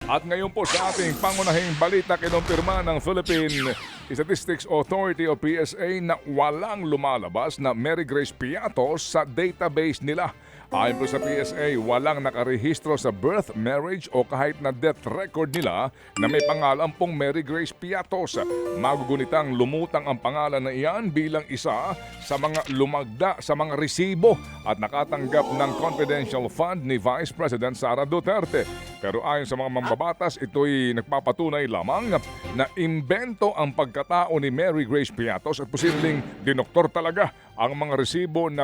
At ngayon po sa ating pangunahing balita, kinumpirma ng Philippine Statistics Authority o PSA na walang lumalabas na Mary Grace Piatos sa database nila. Ayon po sa PSA, walang nakarehistro sa birth, marriage o kahit na death record nila na may pangalan pong Mary Grace Piatos. Magugunitang lumutang ang pangalan na iyan bilang isa sa mga lumagda sa mga resibo at nakatanggap ng confidential fund ni Vice President Sara Duterte. Pero ayon sa mga mambabatas, ito'y nagpapatunay lamang na imbento ang pagkatao ni Mary Grace Piatos at posibleng dinoktor talaga ang mga resibo na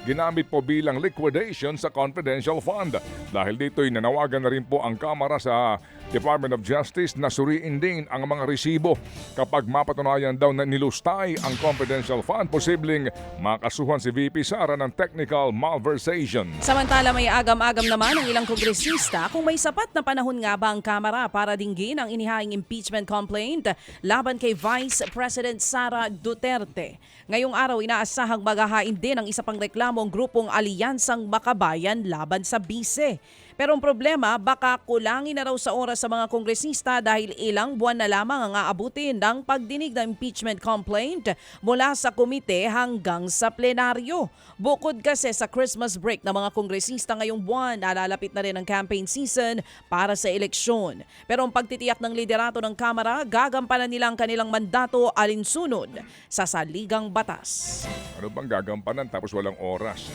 ginamit po bilang liquidation sa confidential fund. Dahil dito'y nanawagan na rin po ang Kamara sa Department of Justice na suriin din ang mga resibo. Kapag mapatunayan daw na nilustay ang confidential fund, posibleng makasuhan si VP Sara ng technical malversation. Samantala may agam-agam naman ang ilang kongresista kung may sapat na panahon nga ba ang Kamara para dinggin ang inihaing impeachment complaint laban kay Vice President Sara Duterte. Ngayong araw inaasahang maghahain din ang isa pang reklamo ang grupong Alyansang Makabayan laban sa bise. Pero ang problema, baka kulangin na raw sa oras sa mga kongresista dahil ilang buwan na lamang ang aabutin ng pagdinig ng impeachment complaint mula sa komite hanggang sa plenaryo. Bukod kasi sa Christmas break ng mga kongresista ngayong buwan, nalalapit na rin ang campaign season para sa eleksyon. Pero ang pagtitiyak ng liderato ng Kamara, gagampanan nila ang kanilang mandato alinsunod sa saligang batas. Ano bang gagampanan tapos walang oras?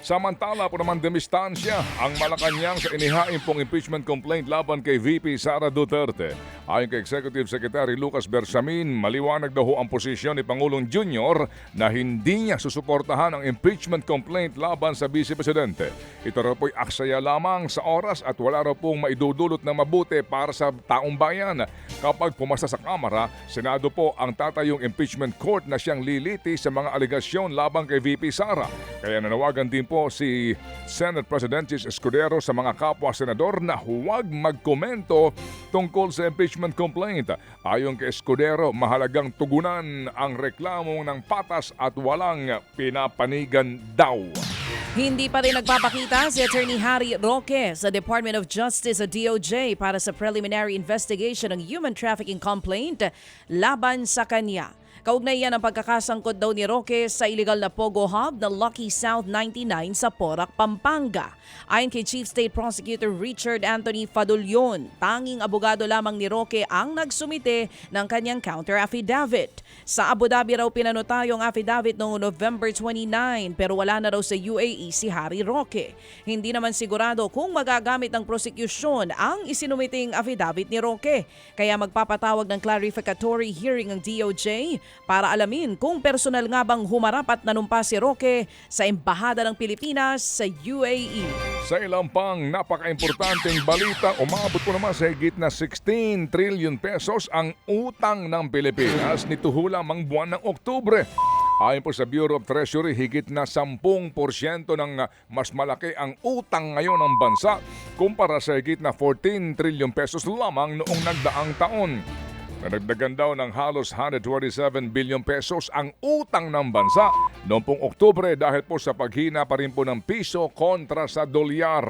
Samantala po naman demistansya ang Malacanang sa inihain pong impeachment complaint laban kay VP Sara Duterte. Ayon kay Executive Secretary Lucas Bersamin, maliwanag daw ho ang posisyon ni Pangulong Junior na hindi niya susuportahan ang impeachment complaint laban sa Vice Presidente. Ito raw po'y aksaya lamang sa oras at wala raw pong maidudulot na mabuti para sa taong bayan. Kapag pumasa sa Kamara, Senado po ang tatayong impeachment court na siyang liliti sa mga alegasyon laban kay VP Sara. Kaya nanawagan din po si Senate President Chis Escudero sa mga kapwa-senador na huwag magkomento tungkol sa impeachment complaint. Ayon kay Escudero, mahalagang tugunan ang reklamo ng patas at walang pinapanigan daw. Hindi pa rin nagpapakita si Attorney Harry Roque sa Department of Justice o DOJ para sa preliminary investigation ng human trafficking complaint laban sa kanya. Kaugnay yan ang pagkakasangkot daw ni Roque sa illegal na Pogo Hub na Lucky South 99 sa Porac, Pampanga. Ayon kay Chief State Prosecutor Richard Anthony Fadulyon, tanging abogado lamang ni Roque ang nagsumite ng kanyang counter affidavit. Sa Abu Dhabi raw pinanotayo ang affidavit noong November 29 pero wala na raw sa UAE si Harry Roque. Hindi naman sigurado kung magagamit ng prosecution ang isinumiting affidavit ni Roque. Kaya magpapatawag ng clarificatory hearing ang DOJ para alamin kung personal nga bang humarap at nanumpa si Roque sa Embahada ng Pilipinas sa UAE. Sa ilang pang napaka-importanteng balita, umabot po naman sa higit na 16 trillion pesos ang utang ng Pilipinas nito lamang buwan ng Oktubre. Ayon po sa Bureau of Treasury, higit na 10% ng mas malaki ang utang ngayon ng bansa kumpara sa higit na 14 trillion pesos lamang noong nagdaang taon. Nadagdagan daw ng halos 127 billion pesos ang utang ng bansa noong pong Oktubre dahil po sa paghina pa rin po ng piso kontra sa dolyar.